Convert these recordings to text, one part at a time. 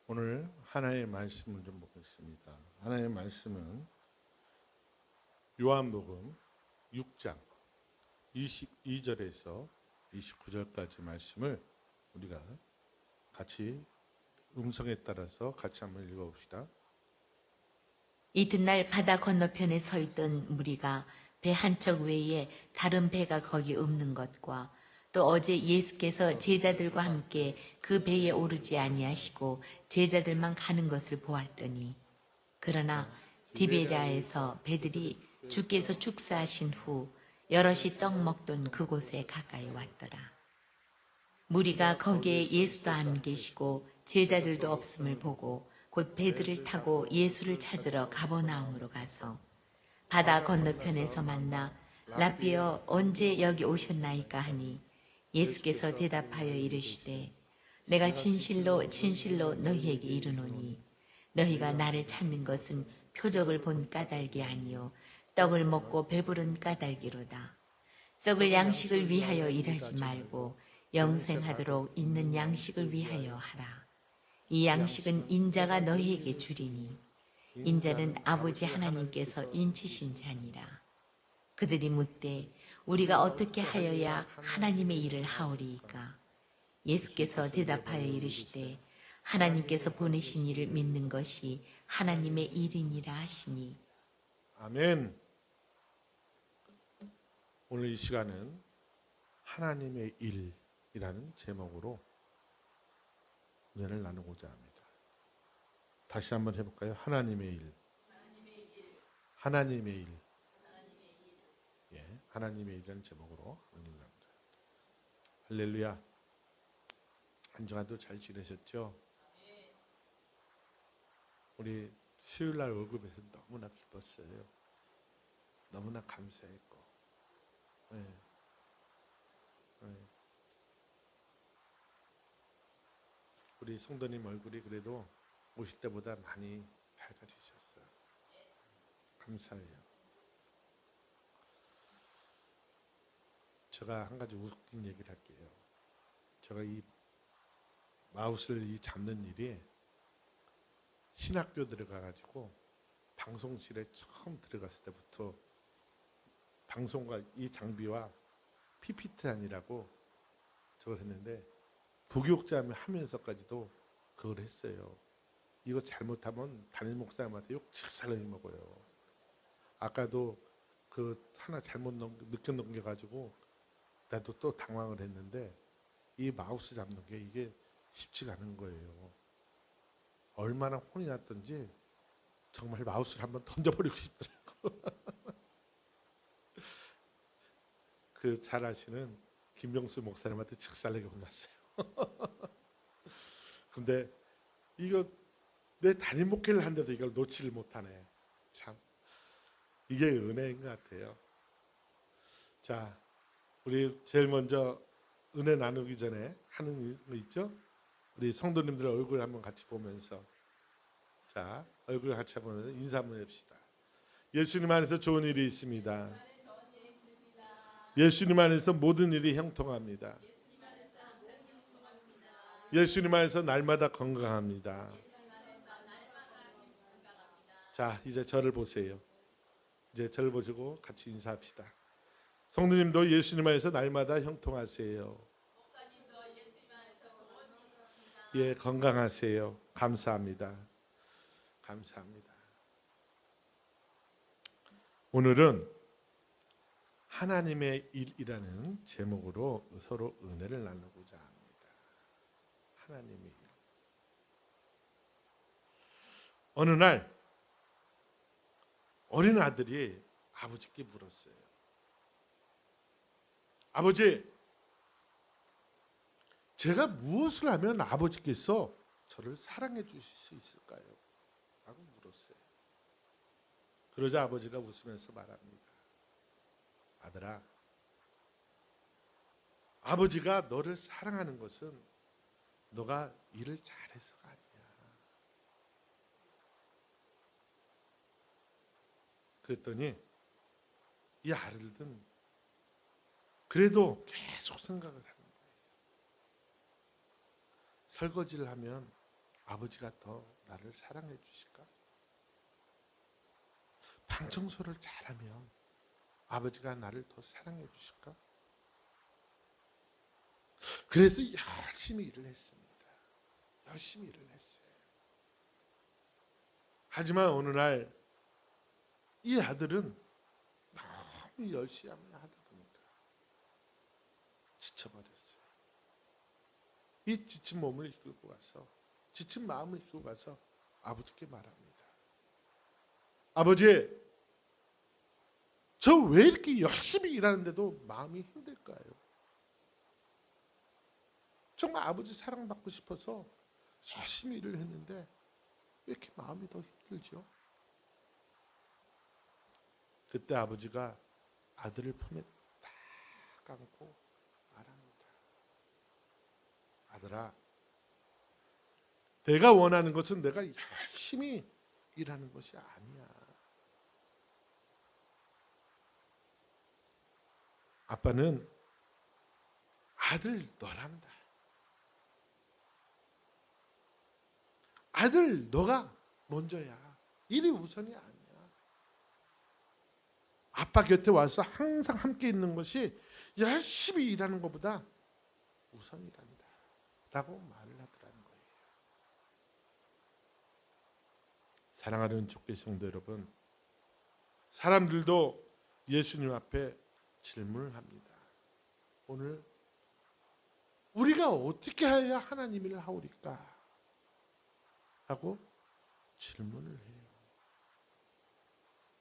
오늘 하나님의 말씀을 좀 보겠습니다. 하나님의 말씀은 요한복음 6장 22절에서 29절까지 말씀을 우리가 같이 음성에 따라서 같이 한번 읽어봅시다. 이튿날 바다 건너편에 서 있던 무리가 배 한 척 외에 다른 배가 거기 없는 것과 또 어제 예수께서 제자들과 함께 그 배에 오르지 아니하시고 제자들만 가는 것을 보았더니 그러나 디베랴에서 배들이 주께서 축사하신 후 여럿이 떡 먹던 그곳에 가까이 왔더라. 무리가 거기에 예수도 안 계시고 제자들도 없음을 보고 곧 배들을 타고 예수를 찾으러 가버나움으로 가서 바다 건너편에서 만나 라비어 언제 여기 오셨나이까 하니 예수께서 대답하여 이르시되 내가 진실로 진실로 너희에게 이르노니 너희가 나를 찾는 것은 표적을 본 까닭이 아니요 떡을 먹고 배부른 까닭이로다. 썩을 양식을 위하여 일하지 말고 영생하도록 있는 양식을 위하여 하라. 이 양식은 인자가 너희에게 주리니 인자는 아버지 하나님께서 인치신 자니라. 그들이 묻되 우리가 어떻게 하여야 하나님의 일을 하오리이까? 예수께서 대답하여 이르시되 하나님께서 보내신 이를 믿는 것이 하나님의 일이니라 하시니. 아멘. 오늘 이 시간은 하나님의 일이라는 제목으로 은혜를 나누고자 합니다. 다시 한번 해볼까요? 하나님의 일. 하나님의 일. 예, 하나님의 일이라는 제목으로 은혜를 나누자. 할렐루야. 한 주간도 잘 지내셨죠? 우리 수요일날 월급에서 너무나 기뻤어요. 너무나 감사했고. 네. 네. 우리 성도님 얼굴이 그래도 오실 때보다 많이 밝아지셨어요. 감사해요. 제가 한 가지 웃긴 얘기를 할게요. 제가 이 마우스를 잡는 일이 신학교 들어가가지고 방송실에 처음 들어갔을 때부터 방송과 이 장비와 PPT 아니라고 저걸 했는데 부교육자 하면서까지도 그걸 했어요. 이거 잘못하면 담임 목사님한테 욕 직살나게 먹어요. 아까도 그 하나 잘못 늦게 넘겨가지고 나도 또 당황을 했는데 이 마우스 잡는 게 이게 쉽지가 않은 거예요. 얼마나 혼이 났던지 정말 마우스를 한번 던져버리고 싶더라고. 그 잘 아시는 김병수 목사님한테 직살나게 혼났어요. 근데 이거 내 담임 목회를 한데도 이걸 놓지를 못하네. 참 이게 은혜인 것 같아요. 자, 우리 제일 먼저 은혜 나누기 전에 하는 거 있죠? 우리 성도님들 얼굴 한번 같이 보면서 자, 얼굴 같이 보면서 인사 한번 합시다. 예수님 안에서 좋은 일이 있습니다. 예수님 안에서 모든 일이 형통합니다. 예수님 안에서 날마다 건강합니다. 자, 이제 저를 보세요. 이제 저를 보시고 같이 인사합시다. 성도님도 예수님 안에서 날마다 형통하세요. 예, 건강하세요. 감사합니다. 감사합니다. 오늘은 하나님의 일이라는 제목으로 서로 은혜를 나누고자 합니다. 하나님의 일. 어느 날 어린 아들이 아버지께 물었어요. 아버지, 제가 무엇을 하면 아버지께서 저를 사랑해 주실 수 있을까요? 라고 물었어요. 그러자 아버지가 웃으면서 말합니다. 아들아, 아버지가 너를 사랑하는 것은 너가 일을 잘해서가 아니야. 그랬더니 이 아들은 그래도 계속 생각을 하는 거예요. 설거지를 하면 아버지가 더 나를 사랑해 주실까? 방 청소를 잘하면 아버지가 나를 더 사랑해 주실까? 그래서 열심히 일을 했습니다. 열심히 일을 했어요. 하지만 어느 날 이 아들은 너무 열심히 하다 보니까 지쳐버렸어요. 이 지친 몸을 이끌고 가서, 지친 마음을 이끌고 가서 아버지께 말합니다. 아버지, 저 왜 이렇게 열심히 일하는데도 마음이 힘들까요? 정말 아버지 사랑받고 싶어서 열심히 일을 했는데 왜 이렇게 마음이 더 힘들죠? 그때 아버지가 아들을 품에 딱 안고 말합니다. 아들아, 내가 원하는 것은 내가 열심히 일하는 것이 아니야. 아빠는 아들 너란다. 아들 너가 먼저야. 일이 우선이 아니야. 아빠 곁에 와서 항상 함께 있는 것이 열심히 일하는 것보다 우선이란다 라고 말을 하더라는 거예요. 사랑하는 주께 성도 여러분, 사람들도 예수님 앞에 질문을 합니다. 오늘 우리가 어떻게 해야 하나님을 하오리까? 하고 질문을 해요.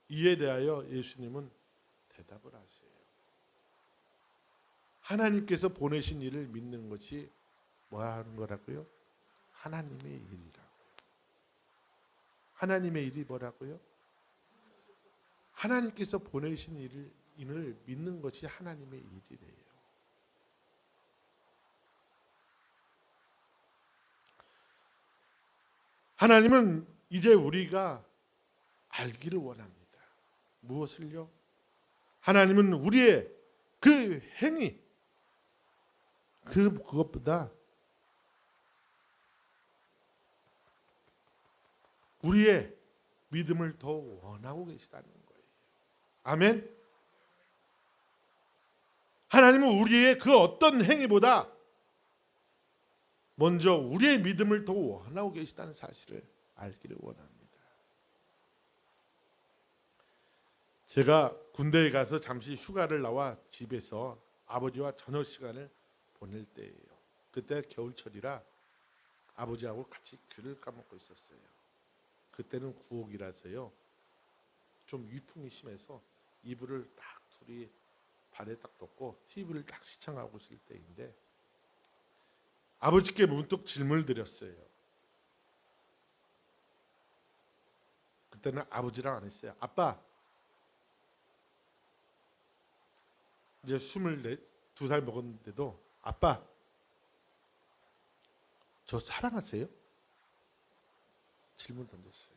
이에 대하여 예수님은 대답을 하세요. 하나님께서 보내신 일을 믿는 것이 뭐 하는 거라고요? 하나님의 일이라고. 하나님의 일이 뭐라고요? 하나님께서 보내신 일을 믿는 것이 하나님의 일이래요. 하나님은 이제 우리가 알기를 원합니다. 무엇을요? 하나님은 우리의 그 행위, 그것보다 우리의 믿음을 더 원하고 계시다는 거예요. 아멘. 하나님은 우리의 그 어떤 행위보다 먼저 우리의 믿음을 더 원하고 계시다는 사실을 알기를 원합니다. 제가 군대에 가서 잠시 휴가를 나와 집에서 아버지와 저녁 시간을 보낼 때예요. 그때 겨울철이라 아버지하고 같이 귤을 까먹고 있었어요. 그때는 구옥이라서요. 좀 위풍이 심해서 이불을 딱 둘이 발에 딱 덮고 TV를 딱 시청하고 있을 때인데 아버지께 문득 질문을 드렸어요. 그때는 아버지랑 안 했어요. 아빠, 이제 22살 먹었는데도 아빠, 저 사랑하세요? 질문 던졌어요.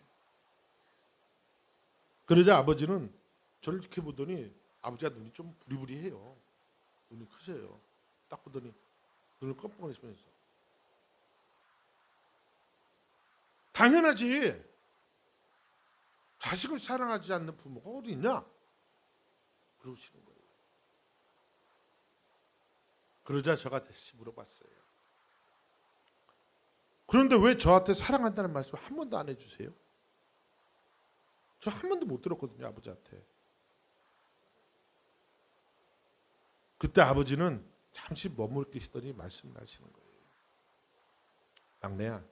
그러자 아버지는 저를 이렇게 보더니 아버지가 눈이 좀 부리부리해요. 눈이 크세요. 딱 보더니 눈을 껌뻑거리시면서 당연하지. 자식을 사랑하지 않는 부모가 어디 있냐? 그러시는 거예요. 그러자 제가 다시 물어봤어요. 그런데 왜 저한테 사랑한다는 말씀 한 번도 안 해주세요? 저 한 번도 못 들었거든요, 아버지한테. 그때 아버지는 잠시 머무르 계시더니 말씀을 하시는 거예요. 막내야,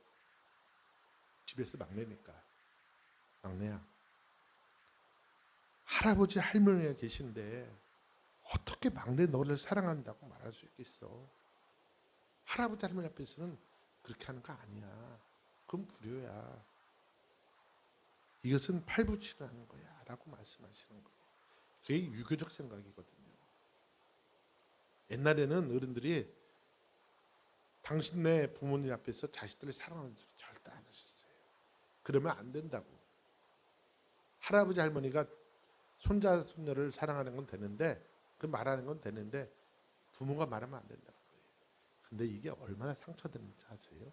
집에서 막내니까. 막내야, 할아버지 할머니가 계신데 어떻게 막내 너를 사랑한다고 말할 수 있겠어? 할아버지 할머니 앞에서는 그렇게 하는 거 아니야. 그건 불효야. 이것은 팔부치라는 거야 라고 말씀하시는 거예요. 그게 유교적 생각이거든요. 옛날에는 어른들이 당신네 부모님 앞에서 자식들을 사랑하는 소리 절대 안 하셨어요. 그러면 안 된다고. 할아버지 할머니가 손자 손녀를 사랑하는 건 되는데, 그 말하는 건 되는데 부모가 말하면 안 된다는 거예요. 근데 이게 얼마나 상처되는지 아세요?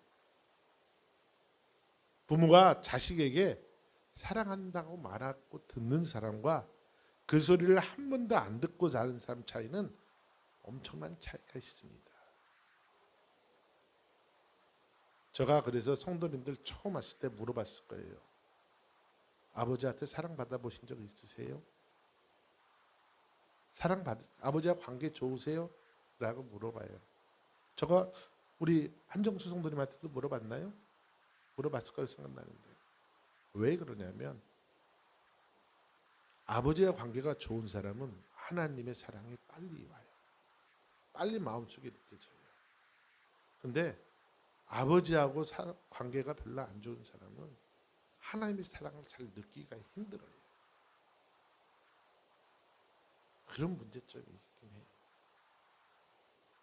부모가 자식에게 사랑한다고 말하고 듣는 사람과 그 소리를 한 번도 안 듣고 자는 사람 차이는 엄청난 차이가 있습니다. 제가 그래서 성도님들 처음 왔을 때 물어봤을 거예요. 아버지한테 사랑받아 보신 적 있으세요? 아버지와 관계 좋으세요? 라고 물어봐요. 제가 우리 한정수 성도님한테도 물어봤나요? 물어봤을 거라고 생각나는데 왜 그러냐면 아버지와 관계가 좋은 사람은 하나님의 사랑이 빨리 와요. 빨리 마음속에 느껴져요. 근데 아버지하고 관계가 별로 안 좋은 사람은 하나님의 사랑을 잘 느끼기가 힘들어요. 그런 문제점이 있긴 해요.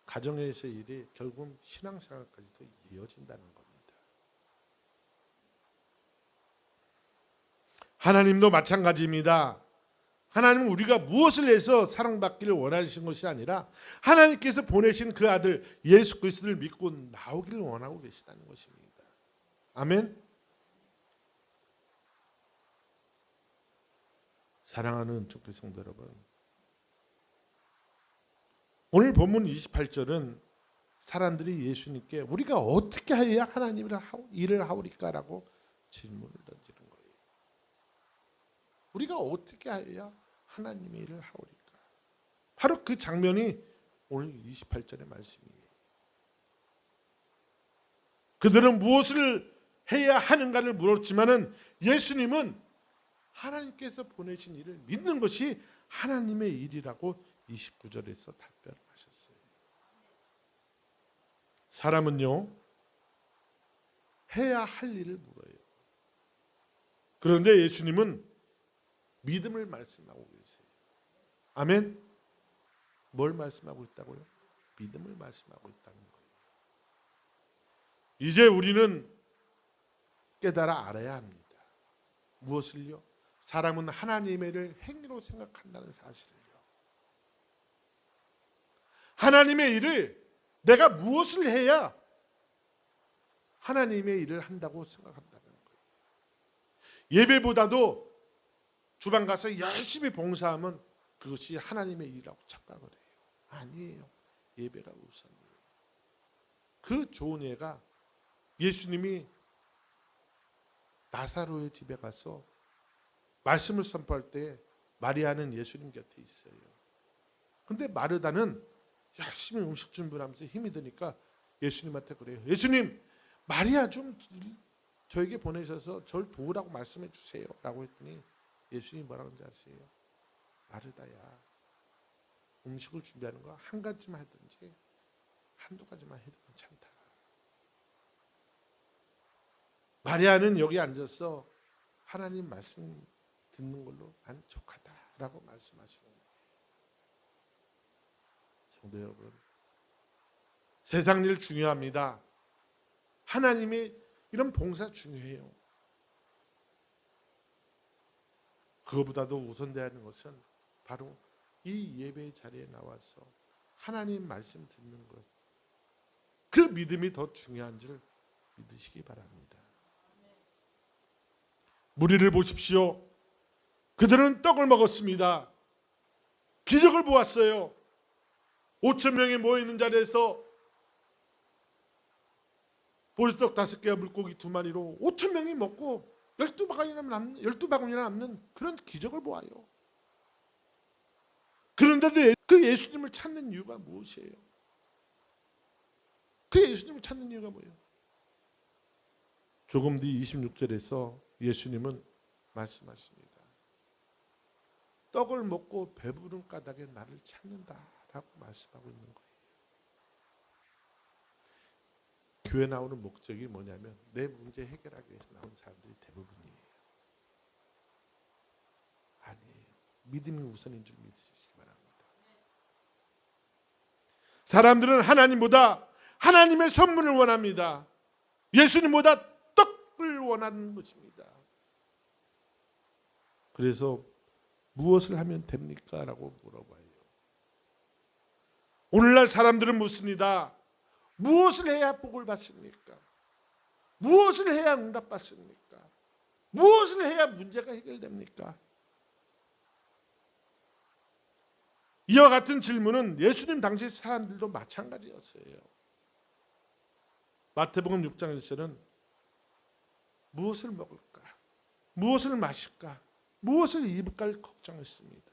가정에서의 일이 결국은 신앙생활까지도 이어진다는 겁니다. 하나님도 마찬가지입니다. 하나님은 우리가 무엇을 해서 사랑받기를 원하시는 것이 아니라 하나님께서 보내신 그 아들 예수 그리스도를 믿고 나오기를 원하고 계시다는 것입니다. 아멘. 사랑하는 은총교 성도 여러분, 오늘 본문 28절은 사람들이 예수님께 우리가 어떻게 해야 하나님의 일을 하오리까라고 질문을 던지는 거예요. 우리가 어떻게 해야 하나님의 일을 하오리까? 바로 그 장면이 오늘 28절의 말씀이에요. 그들은 무엇을 해야 하는가를 물었지만은 예수님은 하나님께서 보내신 일을 믿는 것이 하나님의 일이라고 29절에서 답변하셨어요. 사람은요, 해야 할 일을 물어요. 그런데 예수님은 믿음을 말씀하고 계세요. 아멘. 뭘 말씀하고 있다고요? 믿음을 말씀하고 있다는 거예요. 이제 우리는 깨달아 알아야 합니다. 무엇을요? 사람은 하나님의 일을 행위로 생각한다는 사실을요. 하나님의 일을 내가 무엇을 해야 하나님의 일을 한다고 생각한다는 거예요. 예배보다도 주방 가서 열심히 봉사하면 그것이 하나님의 일이라고 착각을 해요. 아니에요. 예배가 우선이에요. 그 좋은 예가 예수님이 나사로의 집에 가서 말씀을 선포할 때 마리아는 예수님 곁에 있어요. 근데 마르다는 열심히 음식 준비하면서 힘이 드니까 예수님한테 그래요. 예수님, 마리아 좀 저에게 보내셔서 저를 도우라고 말씀해 주세요 라고 했더니 예수님이 뭐라고 하는지 아세요? 마르다야, 음식을 준비하는 거 한 가지만 하든지 한두 가지만 해도 괜찮다. 마리아는 여기 앉아서 하나님 말씀 듣는 걸로 만족하다라고 말씀하시는 거예요. 성도 여러분, 세상 일 중요합니다. 하나님의 이런 봉사 중요해요. 그거보다도 우선돼야 하는 것은 바로 이 예배 자리에 나와서 하나님 말씀 듣는 것, 그 믿음이 더 중요한 줄 믿으시기 바랍니다. 무리를 보십시오. 그들은 떡을 먹었습니다. 기적을 보았어요. 5,000명이 모여있는 자리에서 보리떡 5개와 물고기 2마리로 5,000명이 먹고 12바구니나 남는 그런 기적을 보아요. 그런데도 그 예수님을 찾는 이유가 무엇이에요? 그 예수님을 찾는 이유가 뭐예요? 조금 뒤 26절에서 예수님은 말씀하십니다. 떡을 먹고 배부른 까닭에 나를 찾는다라고 말씀하고 있는 거예요. 교회 나오는 목적이 뭐냐면 내 문제 해결하기 위해서 나온 사람들이 대부분이에요. 아니에요. 믿음이 우선인 줄 믿으시기 바랍니다. 사람들은 하나님보다 하나님의 선물을 원합니다. 예수님보다 떡을 원하는 것입니다. 그래서 무엇을 하면 됩니까? 라고 물어봐요. 오늘날 사람들은 묻습니다. 무엇을 해야 복을 받습니까? 무엇을 해야 응답받습니까? 무엇을 해야 문제가 해결됩니까? 이와 같은 질문은 예수님 당시 사람들도 마찬가지였어요. 마태복음 6장에서는 무엇을 먹을까? 무엇을 마실까? 무엇을 입을까를 걱정했습니다.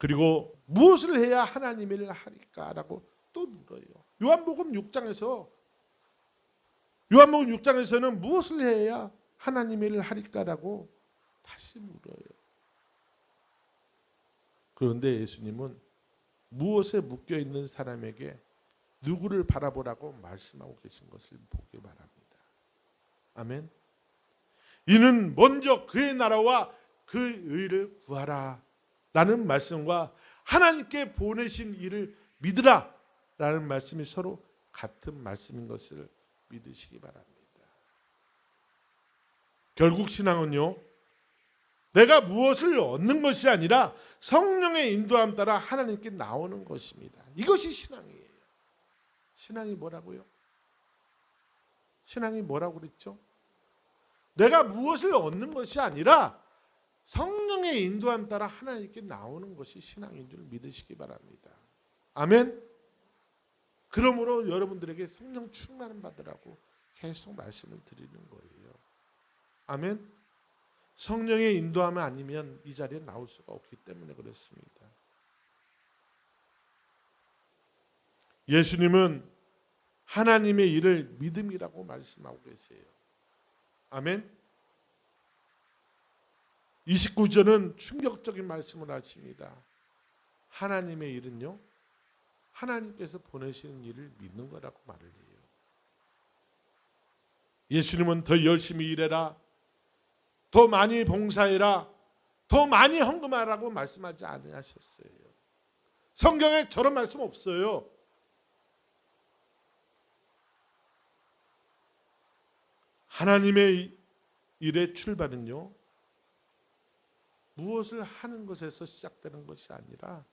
그리고 무엇을 해야 하나님의 일을 하리까라고 또 물어요. 요한복음 6장에서는 무엇을 해야 하나님의 일을 하리까라고 다시 물어요. 그런데 예수님은 무엇에 묶여 있는 사람에게 누구를 바라보라고 말씀하고 계신 것을 보기 바랍니다. 아멘. 이는 먼저 그의 나라와 그 의를 구하라 라는 말씀과 하나님께 보내신 이를 믿으라 라는 말씀이 서로 같은 말씀인 것을 믿으시기 바랍니다. 결국 신앙은요, 내가 무엇을 얻는 것이 아니라 성령의 인도함 따라 하나님께 나오는 것입니다. 이것이 신앙이에요. 신앙이 뭐라고요? 신앙이 뭐라고 그랬죠? 내가 무엇을 얻는 것이 아니라 성령의 인도함 따라 하나님께 나오는 것이 신앙인 줄 믿으시기 바랍니다. 아멘. 그러므로 여러분들에게 성령 충만을 받으라고 계속 말씀을 드리는 거예요. 아멘. 성령의 인도함이 아니면 이 자리에 나올 수가 없기 때문에 그렇습니다. 예수님은 하나님의 일을 믿음이라고 말씀하고 계세요. 아멘. 29절은 충격적인 말씀을 하십니다. 하나님의 일은요, 하나님께서 보내시는 일을 믿는 거라고 말을 해요. 예수님은 더 열심히 일해라, 더 많이 봉사해라, 더 많이 헌금하라고 말씀하지 않으셨어요. 성경에 저런 말씀 없어요. 하나님의 일의 출발은요, 무엇을 하는 것에서 시작되는 것이 아니라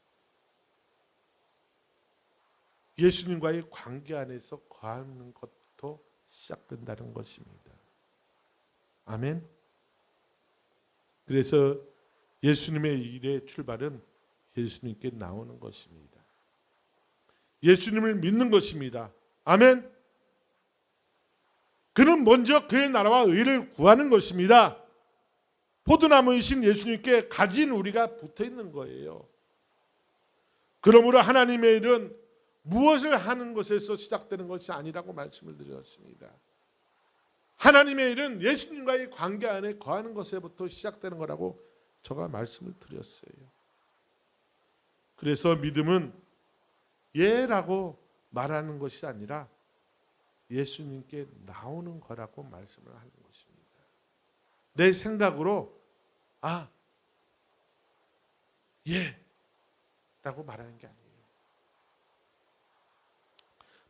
예수님과의 관계 안에서 거하는 것부터 시작된다는 것입니다. 아멘. 그래서 예수님의 일의 출발은 예수님께 나오는 것입니다. 예수님을 믿는 것입니다. 아멘. 그는 먼저 그의 나라와 의를 구하는 것입니다. 포도나무이신 예수님께 가진 우리가 붙어 있는 거예요. 그러므로 하나님의 일은 무엇을 하는 것에서 시작되는 것이 아니라고 말씀을 드렸습니다. 하나님의 일은 예수님과의 관계 안에 거하는 것에부터 시작되는 거라고 제가 말씀을 드렸어요. 그래서 믿음은 예라고 말하는 것이 아니라 예수님께 나오는 거라고 말씀을 하는 것입니다. 내 생각으로 예라고 말하는 게 아니에요.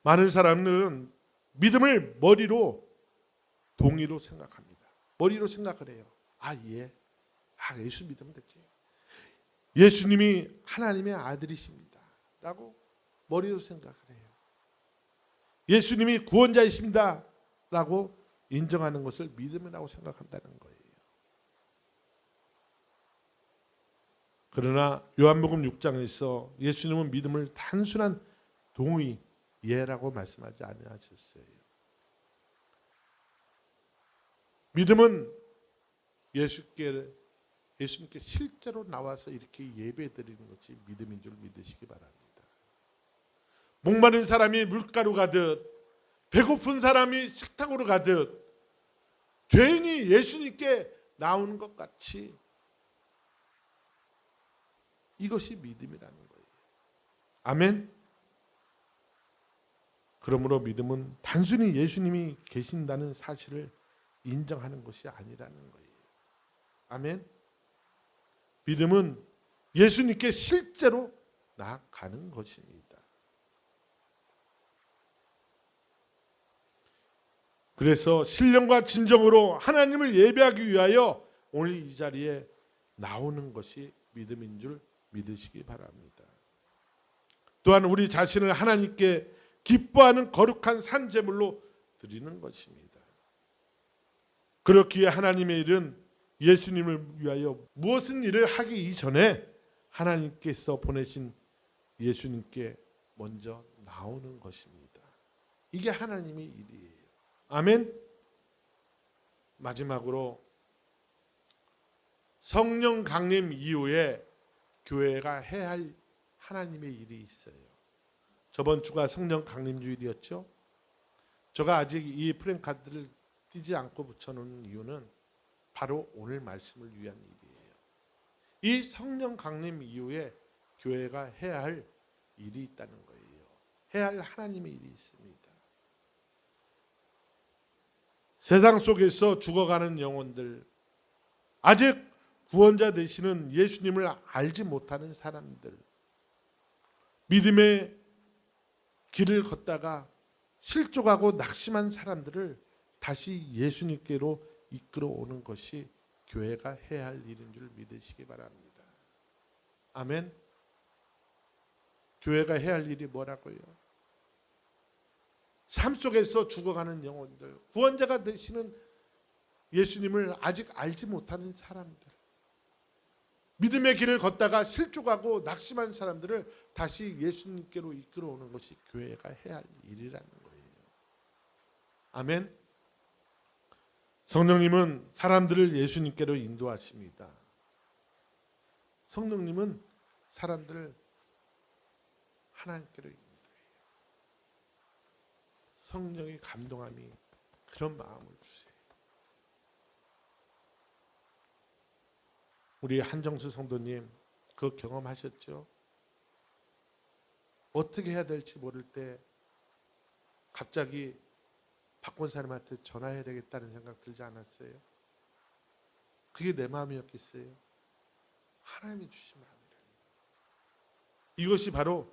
많은 사람들은 믿음을 머리로 동의로 생각합니다. 머리로 생각을 해요. 예. 예수 믿으면 됐지. 예수님이 하나님의 아들이십니다 라고 머리로 생각을 해요. 예수님이 구원자이십니다 라고 인정하는 것을 믿음이라고 생각한다는 거예요. 그러나 요한복음 6장에서 예수님은 믿음을 단순한 동의, 예라고 말씀하지 않으셨어요. 믿음은 예수님께 실제로 나와서 이렇게 예배드리는 것이 믿음인 줄 믿으시기 바랍니다. 목마른 사람이 물가로 가듯, 배고픈 사람이 식탁으로 가듯, 죄인이 예수님께 나오는 것 같이 이것이 믿음이라는 거예요. 아멘. 그러므로 믿음은 단순히 예수님이 계신다는 사실을 인정하는 것이 아니라는 거예요. 아멘. 믿음은 예수님께 실제로 나아가는 것입니다. 그래서 신령과 진정으로 하나님을 예배하기 위하여 오늘 이 자리에 나오는 것이 믿음인 줄 믿으시기 바랍니다. 또한 우리 자신을 하나님께 기뻐하는 거룩한 산 제물로 드리는 것입니다. 그렇기에 하나님의 일은 예수님을 위하여 무엇은 일을 하기 이전에 하나님께서 보내신 예수님께 먼저 나오는 것입니다. 이게 하나님의 일이에요. 아멘. 마지막으로 성령 강림 이후에 교회가 해야 할 하나님의 일이 있어요. 저번 주가 성령 강림 주일이었죠. 제가 아직 이 프랭카드를 띄지 않고 붙여놓은 이유는 바로 오늘 말씀을 위한 일이에요. 이 성령 강림 이후에 교회가 해야 할 일이 있다는 거예요. 해야 할 하나님의 일이 있습니다. 세상 속에서 죽어가는 영혼들, 아직 구원자 되시는 예수님을 알지 못하는 사람들, 믿음의 길을 걷다가 실족하고 낙심한 사람들을 다시 예수님께로 이끌어 오는 것이 교회가 해야 할 일인 줄 믿으시기 바랍니다. 아멘. 교회가 해야 할 일이 뭐라고요? 삶 속에서 죽어가는 영혼들, 구원자가 되시는 예수님을 아직 알지 못하는 사람들, 믿음의 길을 걷다가 실족하고 낙심한 사람들을 다시 예수님께로 이끌어 오는 것이 교회가 해야 할 일이라는 거예요. 아멘. 성령님은 사람들을 예수님께로 인도하십니다. 성령님은 사람들을 하나님께로 인도해요. 성령의 감동함이 그런 마음을 주세요. 우리 한정수 성도님 그 경험하셨죠? 어떻게 해야 될지 모를 때 갑자기 바꾼 사람한테 전화해야 되겠다는 생각 들지 않았어요? 그게 내 마음이었겠어요? 하나님이 주신 마음이랍니다. 이것이 바로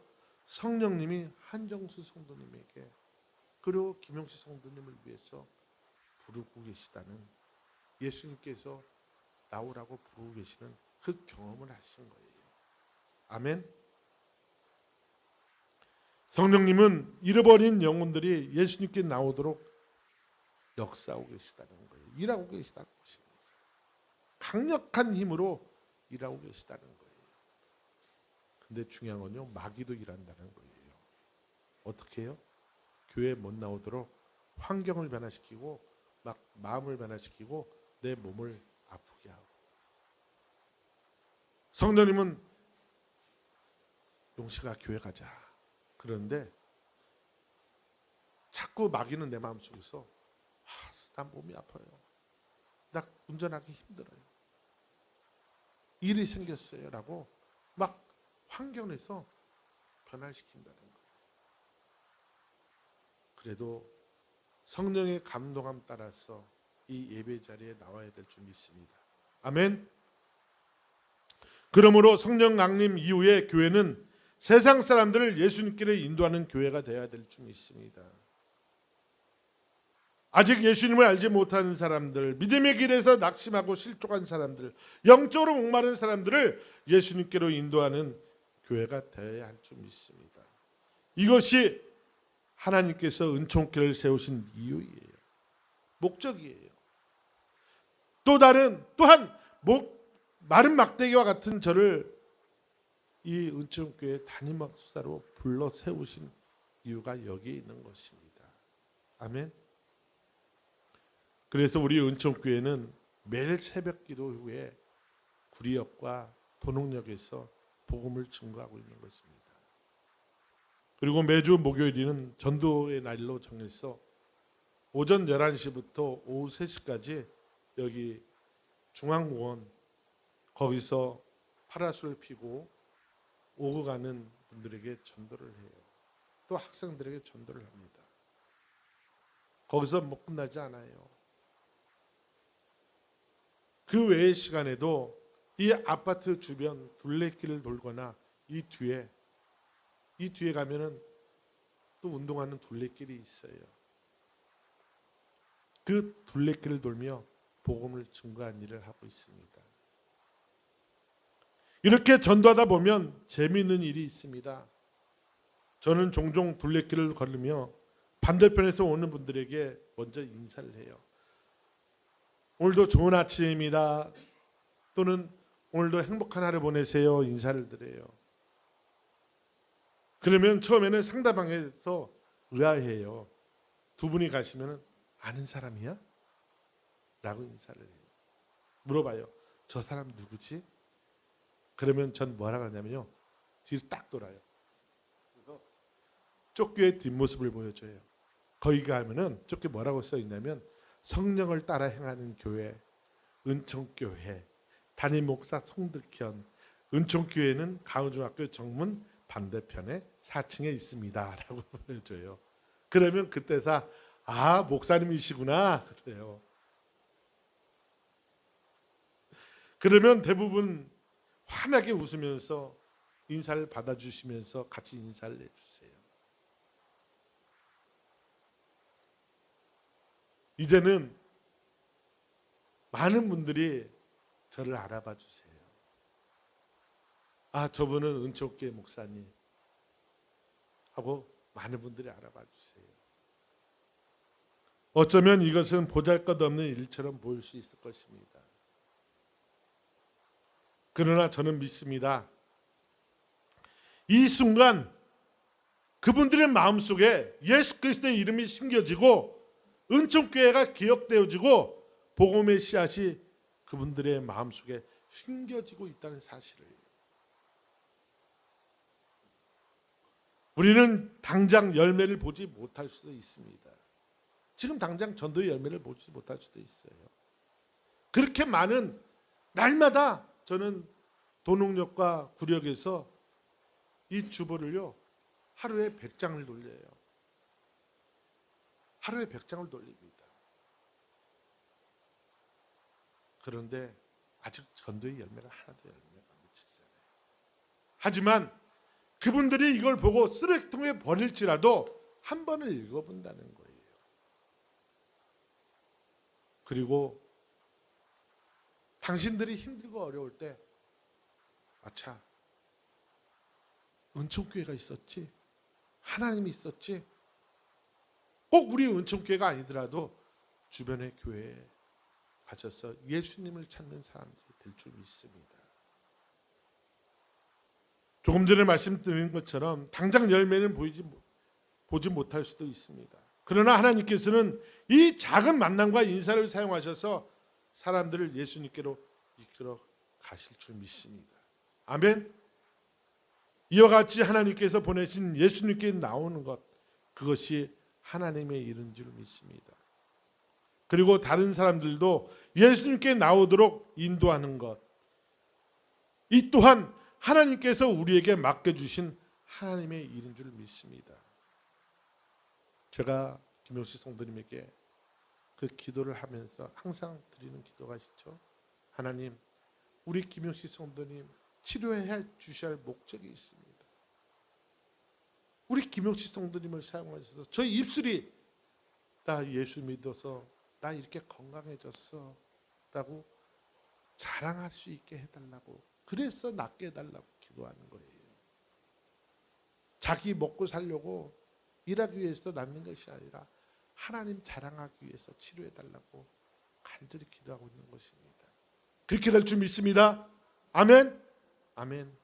성령님이 한정수 성도님에게 그리고 김용식 성도님을 위해서 부르고 계시다는, 예수님께서 나오라고 부르고 계시는 그 경험을 하신 거예요. 아멘. 성령님은 잃어버린 영혼들이 예수님께 나오도록 역사하고 계시다는 거예요. 일하고 계시다는 것입니다. 강력한 힘으로 일하고 계시다는 거예요. 근데 중요한 건요, 마귀도 일한다는 거예요. 어떻게 해요? 교회에 못 나오도록 환경을 변화시키고 막 마음을 변화시키고 내 몸을 아프게 하고. 성도님은 용식아 교회 가자. 그런데 자꾸 마귀는 내 마음속에서 나 몸이 아파요. 나 운전하기 힘들어요. 일이 생겼어요. 라고 막 환경에서 변화시킨다는 거예요. 그래도 성령의 감동함 따라서 이 예배 자리에 나와야 될 줄 믿습니다. 아멘. 그러므로 성령 강림 이후에 교회는 세상 사람들을 예수님께로 인도하는 교회가 되어야 될 줄 믿습니다. 아직 예수님을 알지 못하는 사람들, 믿음의 길에서 낙심하고 실족한 사람들, 영적으로 목마른 사람들을 예수님께로 인도하는 교회가 되어야 할 줄 믿습니다. 이것이 하나님께서 은총교회를 세우신 이유예요. 목적이에요. 또한 마른 막대기와 같은 저를 이 은총교회 담임 목사로 불러 세우신 이유가 여기에 있는 것입니다. 아멘. 그래서 우리 은총교회는 매일 새벽 기도 후에 구리역과 도농역에서 복음을 증거하고 있는 것입니다. 그리고 매주 목요일에는 전도의 날로 정해서 오전 11시부터 오후 3시까지 여기 중앙공원 거기서 파라솔을 피고 오고 가는 분들에게 전도를 해요. 또 학생들에게 전도를 합니다. 거기서 뭐 끝나지 않아요. 그 외의 시간에도 이 아파트 주변 둘레길을 돌거나 이 뒤에 가면은 또 운동하는 둘레길이 있어요. 그 둘레길을 돌며 복음을 증거한 일을 하고 있습니다. 이렇게 전도하다 보면 재미있는 일이 있습니다. 저는 종종 둘레길을 걸으며 반대편에서 오는 분들에게 먼저 인사를 해요. 오늘도 좋은 아침입니다. 또는 오늘도 행복한 하루 보내세요. 인사를 드려요. 그러면 처음에는 상대방에서 의아해요. 두 분이 가시면 아는 사람이야? 라고 인사를 해요. 물어봐요. 저 사람 누구지? 그러면 전 뭐라고 하냐면요. 뒤로 딱 돌아요. 그래서 쫓교의 뒷모습을 보여줘요. 거기 가면은 쫓교 뭐라고 써 있냐면 성령을 따라 행하는 교회, 은총교회, 담임 목사 송득현, 은총교회는 가우중학교 정문 반대편에 4층에 있습니다. 라고 보내줘요. 그러면 그때서 아 목사님이시구나 그래요. 그러면 대부분 환하게 웃으면서 인사를 받아주시면서 같이 인사를 해주세요. 이제는 많은 분들이 저를 알아봐 주세요. 아 저분은 은총교회 목사님 하고 많은 분들이 알아봐 주세요. 어쩌면 이것은 보잘것없는 일처럼 보일 수 있을 것입니다. 그러나 저는 믿습니다. 이 순간 그분들의 마음속에 예수 그리스도의 이름이 심겨지고 은총교회가 기억되어지고 복음의 씨앗이 그분들의 마음속에 심겨지고 있다는 사실을 우리는 당장 열매를 보지 못할 수도 있습니다. 지금 당장 전도의 열매를 보지 못할 수도 있어요. 그렇게 많은 날마다 저는 도농역과 구력에서 이 주보를요 하루에 100장을 돌려요. 하루에 100장을 돌립니다. 그런데 아직 전도의 열매가 하나도 열매가 안 미치잖아요. 하지만 그분들이 이걸 보고 쓰레기통에 버릴지라도 한 번을 읽어본다는 거예요. 그리고 당신들이 힘들고 어려울 때 아차 은총교회가 있었지, 하나님이 있었지. 꼭 우리 은총교회가 아니더라도 주변의 교회에 가셔서 예수님을 찾는 사람들이 될 줄 믿습니다. 조금 전에 말씀드린 것처럼 당장 열매는 보지 못할 수도 있습니다. 그러나 하나님께서는 이 작은 만남과 인사를 사용하셔서 사람들을 예수님께로 이끌어 가실 줄 믿습니다. 아멘. 이와 같이 하나님께서 보내신 예수님께 나오는 것, 그것이 하나님의 일인 줄 믿습니다. 그리고 다른 사람들도 예수님께 나오도록 인도하는 것, 이 또한 하나님께서 우리에게 맡겨주신 하나님의 일인 줄 믿습니다. 제가 김용식 성도님에게 그 기도를 하면서 항상 드리는 기도가 있죠. 하나님, 우리 김용식 성도님 치료해 주셔야 할 목적이 있습니다. 우리 김용식 성도님을 사용하셔서 저희 입술이 나 예수 믿어서 나 이렇게 건강해졌어 라고 자랑할 수 있게 해달라고, 그래서 낫게 해달라고 기도하는 거예요. 자기 먹고 살려고 일하기 위해서 낫는 것이 아니라 하나님 자랑하기 위해서 치료해달라고 간절히 기도하고 있는 것입니다. 그렇게 될 줄 믿습니다. 아멘. 아멘.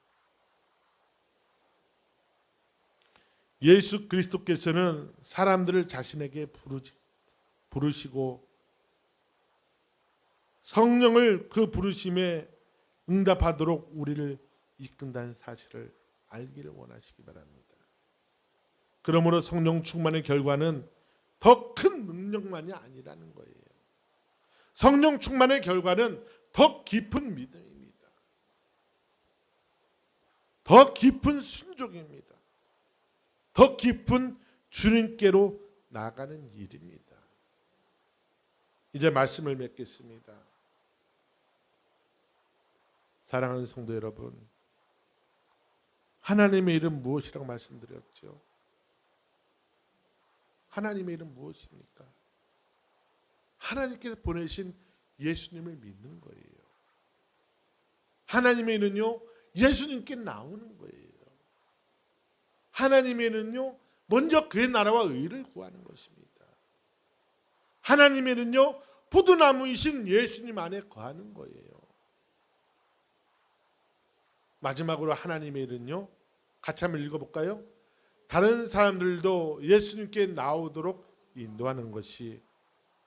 예수 그리스도께서는 사람들을 자신에게 부르시고 성령을 그 부르심에 응답하도록 우리를 이끈다는 사실을 알기를 원하시기 바랍니다. 그러므로 성령 충만의 결과는 더 큰 능력만이 아니라는 거예요. 성령 충만의 결과는 더 깊은 믿음입니다. 더 깊은 순종입니다. 더 깊은 주님께로 나가는 일입니다. 이제 말씀을 맺겠습니다. 사랑하는 성도 여러분, 하나님의 이름 무엇이라고 말씀드렸죠? 하나님의 이름 무엇입니까? 하나님께서 보내신 예수님을 믿는 거예요. 하나님의 이름은요, 예수님께 나오는 거예요. 하나님에는요, 먼저 그의 나라와 의를 구하는 것입니다. 하나님에는요, 포도나무이신 예수님 안에 거하는 거예요. 마지막으로 하나님의 일은요, 같이 한번 읽어볼까요? 다른 사람들도 예수님께 나오도록 인도하는 것이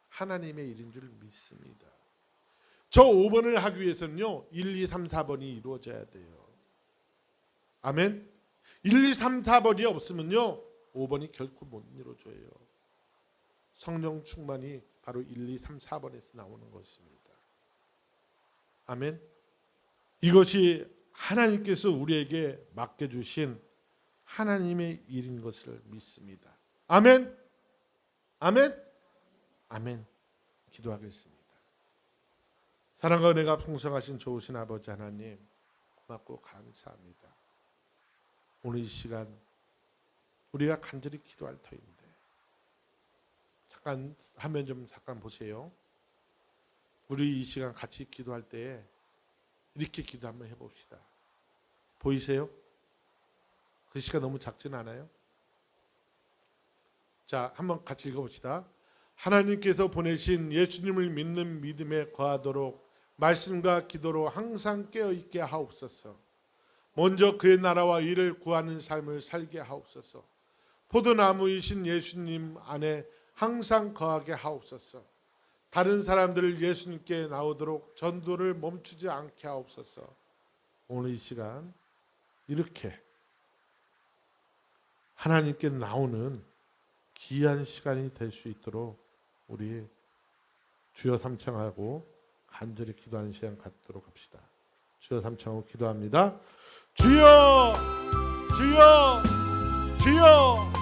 하나님의 일인 줄 믿습니다. 저 5번을 하기 위해서는요, 1, 2, 3, 4번이 이루어져야 돼요. 아멘. 1, 2, 3, 4번이 없으면요, 5번이 결코 못 이루어져요. 성령 충만이 바로 1, 2, 3, 4번에서 나오는 것입니다. 아멘. 이것이 하나님께서 우리에게 맡겨주신 하나님의 일인 것을 믿습니다. 아멘. 아멘. 아멘. 기도하겠습니다. 사랑과 은혜가 풍성하신 좋으신 아버지 하나님, 고맙고 감사합니다. 오늘 이 시간 우리가 간절히 기도할 터인데, 잠깐 화면 좀 잠깐 보세요. 우리 이 시간 같이 기도할 때에 이렇게 기도 한번 해봅시다. 보이세요? 그 시간 너무 작지는 않아요? 자, 한번 같이 읽어봅시다. 하나님께서 보내신 예수님을 믿는 믿음에 거하도록 말씀과 기도로 항상 깨어있게 하옵소서. 먼저 그의 나라와 의를 구하는 삶을 살게 하옵소서. 포도나무이신 예수님 안에 항상 거하게 하옵소서. 다른 사람들을 예수님께 나오도록 전도를 멈추지 않게 하옵소서. 오늘 이 시간 이렇게 하나님께 나오는 귀한 시간이 될 수 있도록 우리 주여 삼창하고 간절히 기도하는 시간 갖도록 합시다. 주여 삼창하고 기도합니다. 주여, 주여, 주여.